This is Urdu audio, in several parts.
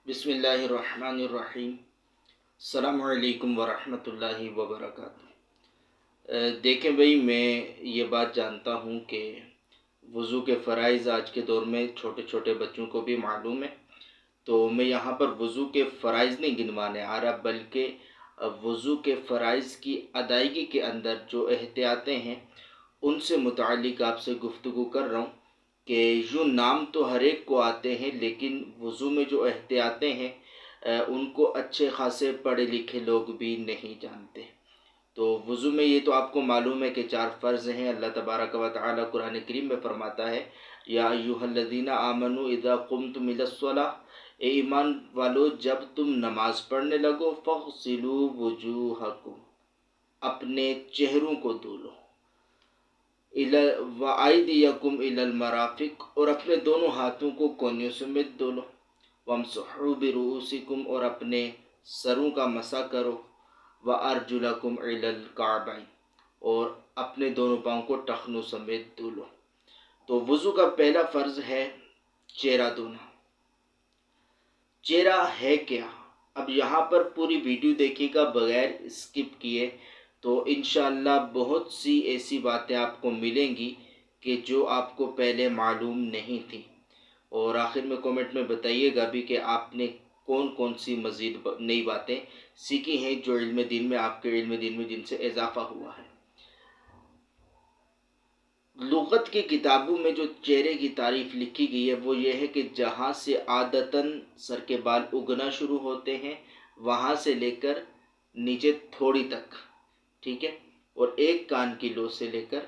بسم اللہ الرحمن الرحیم۔ السلام علیکم ورحمۃ اللہ وبرکاتہ۔ دیکھیں بھائی، میں یہ بات جانتا ہوں کہ وضو کے فرائض آج کے دور میں چھوٹے چھوٹے بچوں کو بھی معلوم ہے، تو میں یہاں پر وضو کے فرائض نہیں گنوانے آ رہا، بلکہ وضو کے فرائض کی ادائیگی کے اندر جو احتیاطیں ہیں ان سے متعلق آپ سے گفتگو کر رہا ہوں کہ یوں نام تو ہر ایک کو آتے ہیں، لیکن وضو میں جو احتیاطیں ہیں ان کو اچھے خاصے پڑھے لکھے لوگ بھی نہیں جانتے۔ تو وضو میں یہ تو آپ کو معلوم ہے کہ 4 فرض ہیں۔ اللہ تبارک و تعالی قرآن کریم میں فرماتا ہے، یا ایھا الذین آمنوا اذا قمتم الی الصلاۃ، اے ایمان والو جب تم نماز پڑھنے لگو، فاغسلوا وجوہکم، اپنے چہروں کو دھو لو، وَأَيْدِيَكُمْ إِلَى الْمَرَافِقِ، اور اپنے دونوں ہاتھوں کو کونیوں سمیت دھو لو، وَامْسَحُوا بِرُؤُوسِكُمْ، اور اپنے سروں کا مسح کرو، وَأَرْجُلَكُمْ إِلَى الْكَعْبَيْنِ، اور اپنے دونوں پاؤں کو ٹخنوں سمیت دھو لو۔ تو وضو کا پہلا فرض ہے چہرہ دھونا۔ چہرہ ہے کیا؟ اب یہاں پر پوری ویڈیو دیکھیے گا بغیر اسکپ کیے، تو انشاءاللہ بہت سی ایسی باتیں آپ کو ملیں گی کہ جو آپ کو پہلے معلوم نہیں تھی، اور آخر میں کومنٹ میں بتائیے گا بھی کہ آپ نے کون کون سی مزید نئی باتیں سیکھی ہیں جو علم دین میں، آپ کے علم دین میں جن سے اضافہ ہوا ہے۔ لغت کی کتابوں میں جو چہرے کی تعریف لکھی گئی ہے وہ یہ ہے کہ جہاں سے عادتاً سر کے بال اگنا شروع ہوتے ہیں وہاں سے لے کر نیچے تھوڑی تک، ٹھیک ہے، اور ایک کان کی لو سے لے کر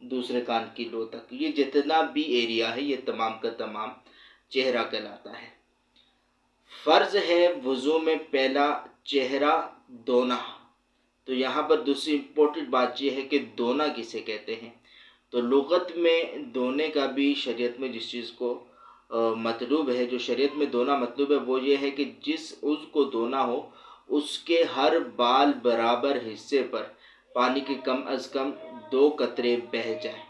دوسرے کان کی لو تک، یہ جتنا بھی ایریا ہے یہ تمام کا تمام چہرہ کہلاتا ہے۔ فرض ہے وضو میں پہلا چہرہ دھونا۔ تو یہاں پر دوسری امپورٹنٹ بات یہ ہے کہ دھونا کسے کہتے ہیں؟ تو لغت میں دھونے کا بھی شریعت میں جس چیز کو مطلوب ہے، جو شریعت میں دھونا مطلوب ہے وہ یہ ہے کہ جس عضو کو دھونا ہو اس کے ہر بال برابر حصے پر پانی کے کم از کم 2 قطرے بہہ جائیں،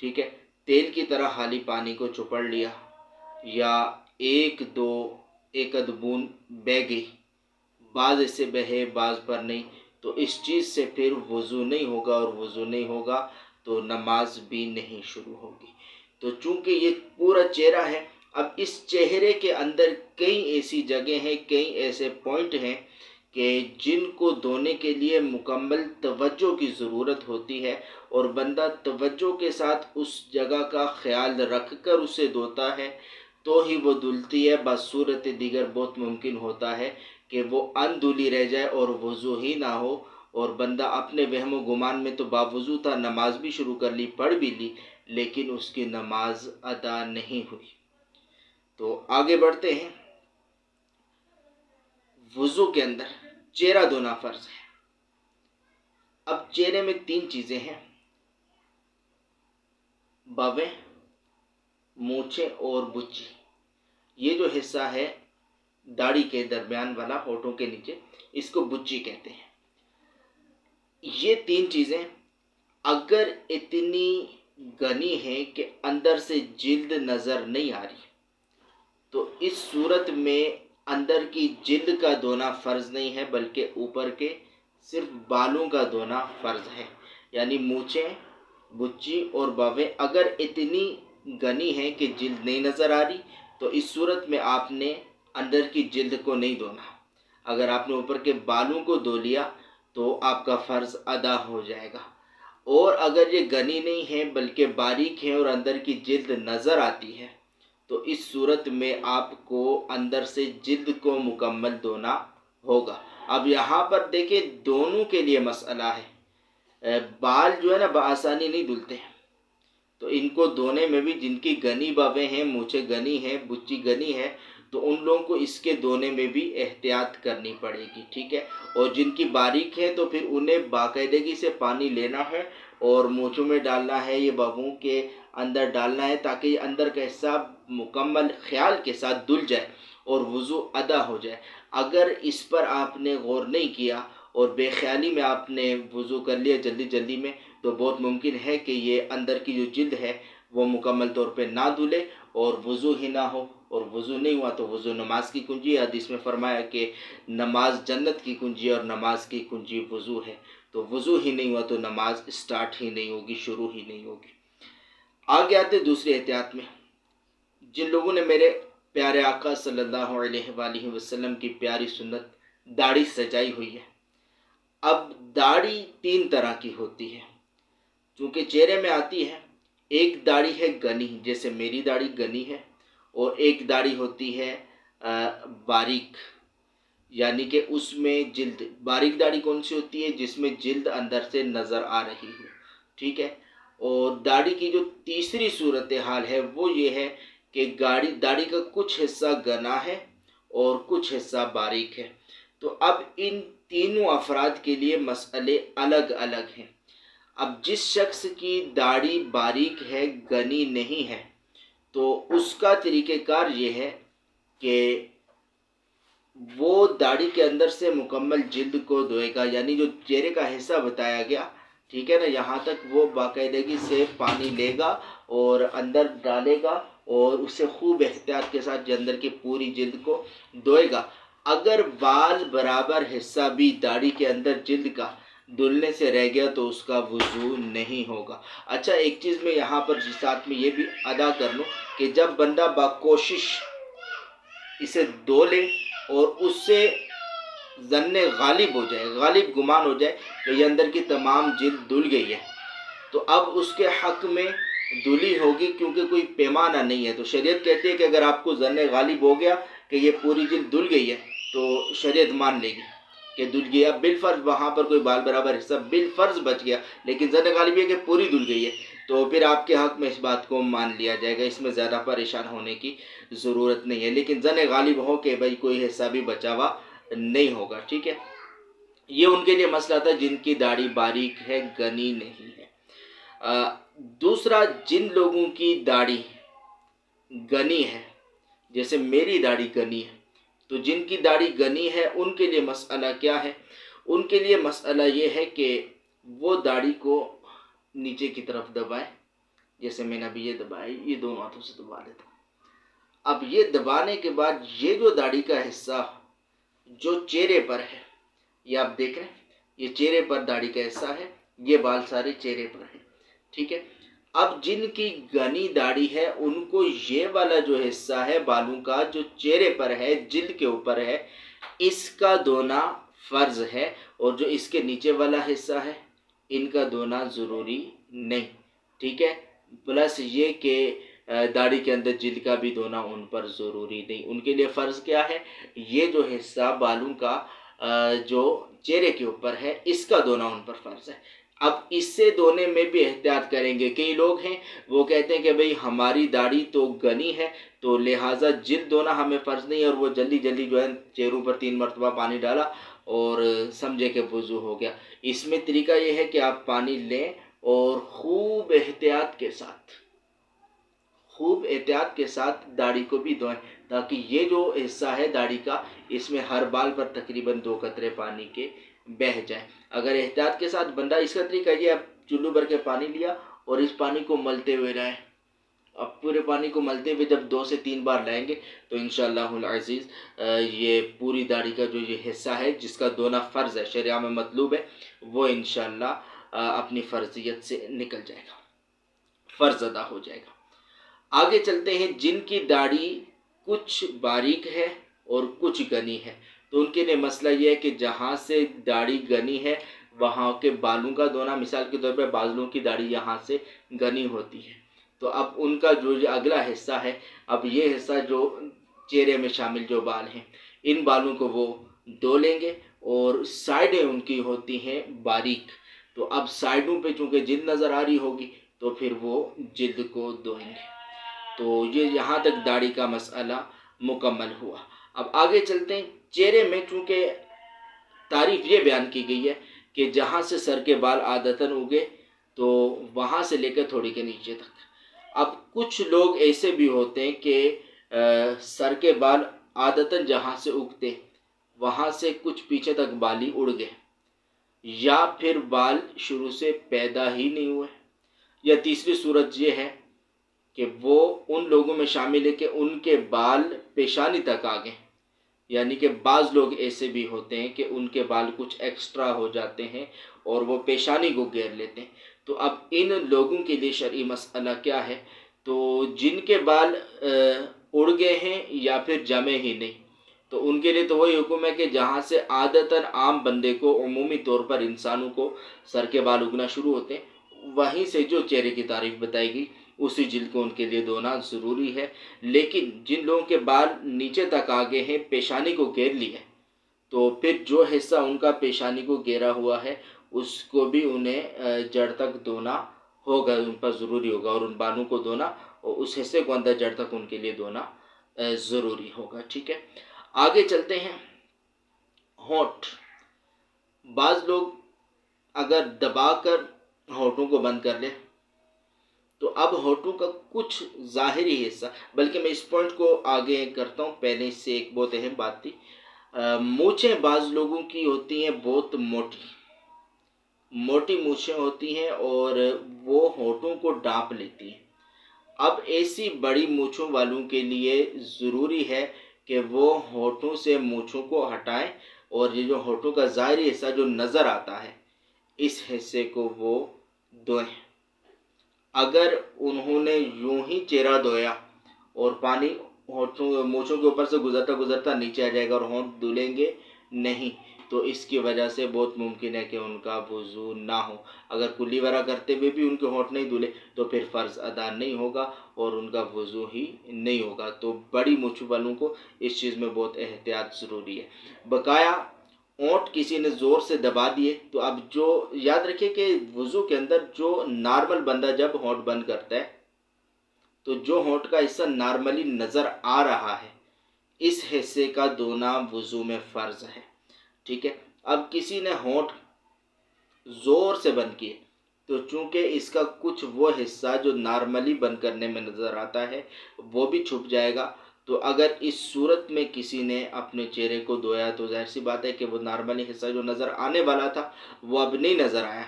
ٹھیک ہے، تیل کی طرح خالی پانی کو چپڑ لیا، یا ایک آدھ بوند بہہ گئی، بعض ایسے بہے بعض پر نہیں، تو اس چیز سے پھر وضو نہیں ہوگا، اور وضو نہیں ہوگا تو نماز بھی نہیں شروع ہوگی۔ تو چونکہ یہ پورا چہرہ ہے، اب اس چہرے کے اندر کئی ایسی جگہیں ہیں، کئی ایسے پوائنٹ ہیں کہ جن کو دھونے کے لیے مکمل توجہ کی ضرورت ہوتی ہے، اور بندہ توجہ کے ساتھ اس جگہ کا خیال رکھ کر اسے دھوتا ہے تو ہی وہ دھلتی ہے۔ بصورت دیگر بہت ممکن ہوتا ہے کہ وہ اندھلی رہ جائے اور وضو ہی نہ ہو، اور بندہ اپنے وہم و گمان میں تو باوضو تھا، نماز بھی شروع کر لی، پڑھ بھی لی، لیکن اس کی نماز ادا نہیں ہوئی۔ تو آگے بڑھتے ہیں۔ وضو کے اندر چہرہ دھونا فرض ہے۔ اب چہرے میں 3 چیزیں ہیں، باویں، مونچھیں اور بچی۔ یہ جو حصہ ہے داڑھی کے درمیان والا، ہونٹوں کے نیچے، اس کو بچی کہتے ہیں۔ یہ 3 چیزیں اگر اتنی گھنی ہیں کہ اندر سے جلد نظر نہیں آ رہی، تو اس صورت میں اندر کی جلد کا دھونا فرض نہیں ہے، بلکہ اوپر کے صرف بالوں کا دھونا فرض ہے۔ یعنی مونچھیں، بچی اور باویں اگر اتنی گھنی ہیں کہ جلد نہیں نظر آ رہی، تو اس صورت میں آپ نے اندر کی جلد کو نہیں دھونا۔ اگر آپ نے اوپر کے بالوں کو دھو لیا تو آپ کا فرض ادا ہو جائے گا۔ اور اگر یہ گھنی نہیں ہے بلکہ باریک ہے اور اندر کی جلد نظر آتی ہے، تو اس صورت میں آپ کو اندر سے جلد کو مکمل دھونا ہوگا۔ اب یہاں پر دیکھیں دونوں کے لیے مسئلہ ہے، بال جو ہے نا بآسانی نہیں دھلتے ہیں، تو ان کو دھونے میں بھی جن کی گھنی باویں ہیں، مونچھیں گھنی ہیں، بچی گھنی ہے، تو ان لوگوں کو اس کے دھونے میں بھی احتیاط کرنی پڑے گی، ٹھیک ہے۔ اور جن کی باریک ہے تو پھر انہیں باقاعدگی سے پانی لینا ہے اور مونچھوں میں ڈالنا ہے، یہ باووں کے اندر ڈالنا ہے، تاکہ یہ اندر کا حصہ مکمل خیال کے ساتھ دھل جائے اور وضو ادا ہو جائے۔ اگر اس پر آپ نے غور نہیں کیا اور بے خیالی میں آپ نے وضو کر لیا جلدی جلدی میں، تو بہت ممکن ہے کہ یہ اندر کی جو جلد ہے وہ مکمل طور پہ نہ دھلے اور وضو ہی نہ ہو، اور وضو نہیں ہوا تو وضو نماز کی کنجی ہے۔ حدیث میں فرمایا کہ نماز جنت کی کنجی اور نماز کی کنجی وضو ہے، تو وضو ہی نہیں ہوا تو نماز اسٹارٹ ہی نہیں ہوگی، شروع ہی نہیں ہوگی۔ آگے آتے دوسری احتیاط میں، جن لوگوں نے میرے پیارے آقا صلی اللہ علیہ وآلہ وسلم کی پیاری سنت داڑھی سجائی ہوئی ہے۔ اب داڑھی تین طرح کی ہوتی ہے چونکہ چہرے میں آتی ہے۔ ایک داڑھی ہے گنی، جیسے میری داڑھی گنی ہے، اور ایک داڑھی ہوتی ہے باریک، یعنی کہ اس میں جلد، باریک داڑھی کون سی ہوتی ہے؟ جس میں جلد اندر سے نظر آ رہی ہو، ٹھیک ہے۔ اور داڑھی کی جو تیسری صورتحال ہے وہ یہ ہے کہ داڑھی کا کچھ حصہ گنا ہے اور کچھ حصہ باریک ہے۔ تو اب ان تینوں افراد کے لیے مسئلے الگ الگ ہیں۔ اب جس شخص کی داڑھی باریک ہے، گنی نہیں ہے، تو اس کا طریقہ کار یہ ہے کہ وہ داڑھی کے اندر سے مکمل جلد کو دھوئے گا، یعنی جو چہرے کا حصہ بتایا گیا، ٹھیک ہے نا، یہاں تک وہ باقاعدگی سے پانی لے گا اور اندر ڈالے گا اور اسے خوب احتیاط کے ساتھ اندر کی پوری جلد کو دھوئے گا۔ اگر بال برابر حصہ بھی داڑھی کے اندر جلد کا دھلنے سے رہ گیا تو اس کا وضو نہیں ہوگا۔ اچھا، ایک چیز میں یہاں پر ساتھ میں یہ بھی ادا کر لوں کہ جب بندہ باکوشش اسے دھو لے اور اس سے ظن غالب ہو جائے، غالب گمان ہو جائے کہ یہ اندر کی تمام جلد دھل گئی ہے، تو اب اس کے حق میں دھلی ہوگی، کیونکہ کوئی پیمانہ نہیں ہے۔ تو شریعت کہتی ہے کہ اگر آپ کو ظن غالب ہو گیا کہ یہ پوری جلد دھل گئی ہے تو شریعت مان لے گی کہ دھل گئی۔ اب بالفرض وہاں پر کوئی بال برابر حصہ بالفرض بچ گیا، لیکن ظن غالب یہ کہ پوری دھل گئی ہے، تو پھر آپ کے حق میں اس بات کو مان لیا جائے گا، اس میں زیادہ پریشان ہونے کی ضرورت نہیں ہے۔ لیکن ظن غالب ہو کہ بھائی کوئی حصہ بھی بچا ہوا نہیں ہوگا، ٹھیک ہے۔ یہ ان کے لیے مسئلہ تھا جن کی داڑھی باریک ہے، گنی نہیں ہے۔ دوسرا، جن لوگوں کی داڑھی گنی ہے، جیسے میری داڑھی گنی ہے، تو جن کی داڑھی گنی ہے ان کے لیے مسئلہ کیا ہے؟ ان کے لیے مسئلہ یہ ہے کہ وہ داڑھی کو نیچے کی طرف دبائے، جیسے میں نے ابھی یہ دبایا، یہ دونوں ہاتھوں سے دبا دیتا ہوں۔ اب یہ دبانے کے بعد یہ جو داڑھی کا حصہ جو چہرے پر ہے، یہ آپ دیکھ رہے ہیں، یہ چہرے پر داڑھی کا حصہ ہے، یہ بال سارے چہرے پر ہیں، ٹھیک ہے۔ اب جن کی گھنی داڑھی ہے ان کو یہ والا جو حصہ ہے بالوں کا جو چہرے پر ہے، جلد کے اوپر ہے، اس کا دھونا فرض ہے، اور جو اس کے نیچے والا حصہ ہے ان کا دھونا ضروری نہیں، ٹھیک ہے۔ پلس یہ کہ داڑھی کے اندر جلد کا بھی دھونا ان پر ضروری نہیں۔ ان کے لیے فرض کیا ہے؟ یہ جو حصہ بالوں کا جو چہرے کے اوپر ہے اس کا دھونا ان پر فرض ہے۔ اب اس سے دھونے میں بھی احتیاط کریں گے۔ کئی لوگ ہیں وہ کہتے ہیں کہ بھئی ہماری داڑھی تو گنی ہے تو لہٰذا جلد دھونا ہمیں فرض نہیں ہے، اور وہ جلدی جلدی جو ہے چہروں پر 3 مرتبہ پانی ڈالا اور سمجھے کہ وضو ہو گیا۔ اس میں طریقہ یہ ہے کہ آپ پانی لیں اور خوب احتیاط کے ساتھ داڑھی کو بھی دھوئیں، تاکہ یہ جو حصہ ہے داڑھی کا اس میں ہر بال پر تقریباً 2 قطرے پانی کے بہہ جائیں۔ اگر احتیاط کے ساتھ بندہ، اس کا طریقہ یہ، اب چلو بھر کے پانی لیا اور اس پانی کو ملتے ہوئے رہیں، اب پورے پانی کو ملتے ہوئے جب 2 سے 3 بار لائیں گے تو انشاءاللہ العزیز یہ پوری داڑھی کا جو یہ حصہ ہے جس کا دھونا فرض ہے، شریعہ میں مطلوب ہے، وہ انشاءاللہ اپنی فرضیت سے نکل جائے گا، فرض ادا ہو جائے گا۔ آگے چلتے ہیں، جن کی داڑھی کچھ باریک ہے اور کچھ گھنی ہے، تو ان کے لیے مسئلہ یہ ہے کہ جہاں سے داڑھی گھنی ہے وہاں کے بالوں کا دھونا، مثال کے طور پر بالوں کی داڑھی یہاں سے گھنی ہوتی ہے، تو اب ان کا جو اگلا حصہ ہے، اب یہ حصہ جو چہرے میں شامل جو بال ہیں ان بالوں کو وہ دھو لیں گے، اور سائڈیں ان کی ہوتی ہیں باریک، تو اب سائڈوں پہ چونکہ جلد نظر آ رہی ہوگی تو پھر وہ جلد کو دھوئیں گے۔ تو یہ یہاں تک داڑھی کا مسئلہ مکمل ہوا۔ اب آگے چلتے ہیں، چہرے میں چونکہ تعریف یہ بیان کی گئی ہے کہ جہاں سے سر کے بال عادتاً اگے تو وہاں سے لے کر تھوڑی کے نیچے تک۔ اب کچھ لوگ ایسے بھی ہوتے ہیں کہ سر کے بال عادتاً جہاں سے اگتے وہاں سے کچھ پیچھے تک بال ہی اڑ گئے، یا پھر بال شروع سے پیدا ہی نہیں ہوئے، یا تیسری صورت یہ ہے کہ وہ ان لوگوں میں شامل ہے کہ ان کے بال پیشانی تک آ گئے، یعنی کہ بعض لوگ ایسے بھی ہوتے ہیں کہ ان کے بال کچھ ایکسٹرا ہو جاتے ہیں اور وہ پیشانی کو گھیر لیتے ہیں۔ تو اب ان لوگوں کے لیے شرعی مسئلہ کیا ہے؟ تو جن کے بال اڑ گئے ہیں یا پھر جمے ہی نہیں، تو ان کے لیے تو وہی حکم ہے کہ جہاں سے عادتاً عام بندے کو، عمومی طور پر انسانوں کو سر کے بال اگنا شروع ہوتے ہیں، وہیں سے جو چہرے کی تعریف بتائی گئی اسی جلد کو ان کے لیے دھونا ضروری ہے۔ لیکن جن لوگوں کے بال نیچے تک آگے ہیں، پیشانی کو گھیر لی ہے، تو پھر جو حصہ ان کا پیشانی کو گھیرا ہوا ہے اس کو بھی انہیں جڑ تک دھونا ہوگا، ان پر ضروری ہوگا، اور ان بالوں کو دھونا اور اس حصے کو اندر جڑ تک ان کے لیے دھونا ضروری ہوگا۔ ٹھیک ہے، آگے چلتے ہیں۔ ہونٹ، بعض لوگ اگر دبا کر ہونٹوں کو بند کر لے تو اب ہونٹوں کا کچھ ظاہری حصہ، بلکہ میں اس پوائنٹ کو آگے کرتا ہوں، پہلے اس سے ایک بہت اہم بات تھی۔ مونچھیں بعض لوگوں کی ہوتی ہیں بہت موٹی موٹی مونچھیں ہوتی ہیں اور وہ ہونٹوں کو ڈانپ لیتی ہیں۔ اب ایسی بڑی مونچھوں والوں کے لیے ضروری ہے کہ وہ ہونٹوں سے مونچھوں کو ہٹائیں اور یہ جو ہونٹوں کا ظاہری حصہ جو نظر آتا ہے اس حصے کو وہ دھوئیں۔ اگر انہوں نے یوں ہی چہرہ دھویا اور پانی ہونٹوں مونچھوں کے اوپر سے گزرتا گزرتا نیچے آ جائے گا اور ہونٹ دھلیں گے نہیں، تو اس کی وجہ سے بہت ممکن ہے کہ ان کا وضو نہ ہو۔ اگر کلی وغیرہ کرتے ہوئے بھی ان کے ہونٹ نہیں دھلے تو پھر فرض ادا نہیں ہوگا اور ان کا وضو ہی نہیں ہوگا۔ تو بڑی مونچھ والوں کو اس چیز میں بہت احتیاط ضروری ہے۔ بقایا اونٹ کسی نے زور سے دبا دیے تو اب جو یاد رکھے کہ وضو کے اندر جو نارمل بندہ جب ہونٹ بند کرتا ہے تو جو ہونٹ کا حصہ نارملی نظر آ رہا ہے اس حصے کا دھونا وضو میں فرض ہے۔ ٹھیک ہے، اب کسی نے ہونٹ زور سے بند کیے تو چونکہ اس کا کچھ وہ حصہ جو نارملی بند کرنے میں نظر آتا ہے وہ بھی چھپ جائے گا، تو اگر اس صورت میں کسی نے اپنے چہرے کو دھویا تو ظاہر سی بات ہے کہ وہ نارملی حصہ جو نظر آنے والا تھا وہ اب نہیں نظر آیا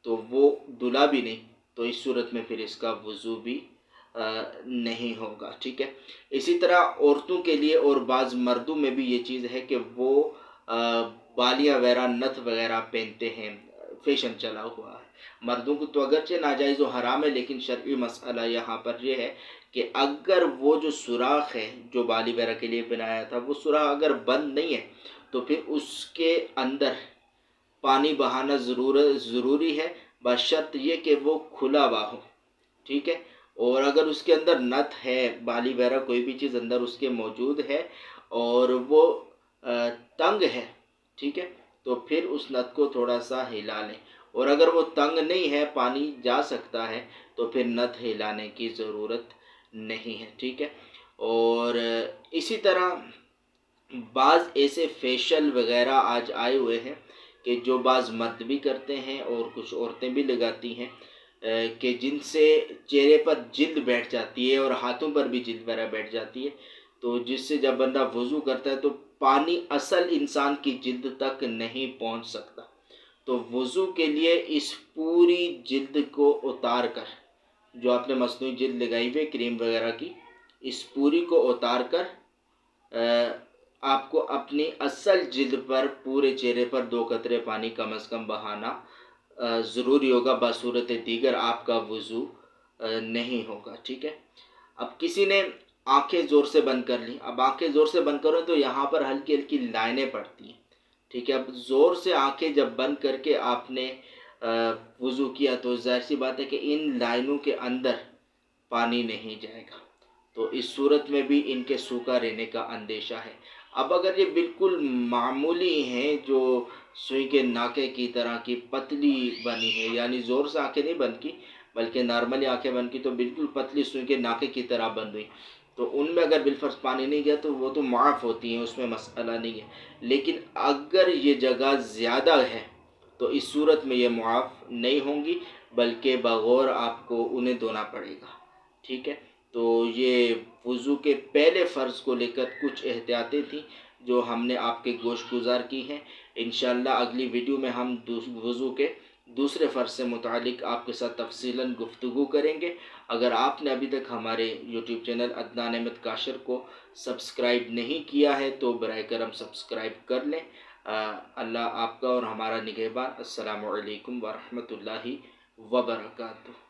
تو وہ دھلا بھی نہیں، تو اس صورت میں پھر اس کا وضو بھی نہیں ہوگا۔ ٹھیک ہے، اسی طرح عورتوں کے لیے اور بعض مردوں میں بھی یہ چیز ہے کہ وہ بالیاں وغیرہ نتھ وغیرہ پہنتے ہیں، فیشن چلا ہوا ہے۔ مردوں کو تو اگرچہ ناجائز و حرام ہے، لیکن شرعی مسئلہ یہاں پر یہ ہے کہ اگر وہ جو سوراخ ہے جو بالی وغیرہ کے لیے بنایا تھا وہ سوراخ اگر بند نہیں ہے تو پھر اس کے اندر پانی بہانا ضروری ہے، بشرط یہ کہ وہ کھلا ہوا ہو۔ ٹھیک ہے، اور اگر اس کے اندر نت ہے، بالی وغیرہ کوئی بھی چیز اندر اس کے موجود ہے اور وہ تنگ ہے، ٹھیک ہے، تو پھر اس نت کو تھوڑا سا ہلا لیں، اور اگر وہ تنگ نہیں ہے، پانی جا سکتا ہے، تو پھر نت ہلانے کی ضرورت نہیں ہے۔ ٹھیک ہے، اور اسی طرح بعض ایسے فیشل وغیرہ آج آئے ہوئے ہیں کہ جو بعض مرد بھی کرتے ہیں اور کچھ عورتیں بھی لگاتی ہیں کہ جن سے چہرے پر جلد بیٹھ جاتی ہے اور ہاتھوں پر بھی جلد وغیرہ بیٹھ جاتی ہے، تو جس سے جب بندہ وضو کرتا ہے تو پانی اصل انسان کی جلد تک نہیں پہنچ سکتا، تو وضو کے لیے اس پوری جلد کو اتار کر، جو آپ نے مصنوعی جلد لگائی ہوئی کریم وغیرہ کی، اس پوری کو اتار کر آپ کو اپنی اصل جلد پر پورے چہرے پر 2 قطرے پانی کم از کم بہانا ضروری ہوگا، بصورت دیگر آپ کا وضو نہیں ہوگا۔ ٹھیک ہے، اب کسی نے آنکھیں زور سے بند کر لی، اب آنکھیں زور سے بند کرو تو یہاں پر ہلکی ہلکی لائنیں پڑتی ہیں۔ ٹھیک ہے، اب زور سے آنکھیں جب بند کر کے آپ نے وضو کیا تو ظاہر سی بات ہے کہ ان لائنوں کے اندر پانی نہیں جائے گا، تو اس صورت میں بھی ان کے سوکھا رہنے کا اندیشہ ہے۔ اب اگر یہ بالکل معمولی ہیں، جو سوئی کے ناکے کی طرح کی پتلی بنی ہے، یعنی زور سے آنکھیں نہیں بند کی بلکہ نارملی آنکھیں بند کی تو بالکل پتلی سوئی کے ناکے کی طرح بند ہوئی، تو ان میں اگر بالفرض پانی نہیں گیا تو وہ تو معاف ہوتی ہیں، اس میں مسئلہ نہیں ہے۔ لیکن اگر یہ جگہ زیادہ ہے تو اس صورت میں یہ معاف نہیں ہوں گی بلکہ بغور آپ کو انہیں دھونا پڑے گا۔ ٹھیک ہے، تو یہ وضو کے پہلے فرض کو لے کر کچھ احتیاطیں تھیں جو ہم نے آپ کے گوش گزار کی ہیں۔ انشاءاللہ اگلی ویڈیو میں ہم وضو کے دوسرے فرض سے متعلق آپ کے ساتھ تفصیلاً گفتگو کریں گے۔ اگر آپ نے ابھی تک ہمارے یوٹیوب چینل عدنان احمد کاشر کو سبسکرائب نہیں کیا ہے تو برائے کرم سبسکرائب کر لیں۔ اللہ آپ کا اور ہمارا نگہبان۔ السلام علیکم ورحمۃ اللہ وبرکاتہ۔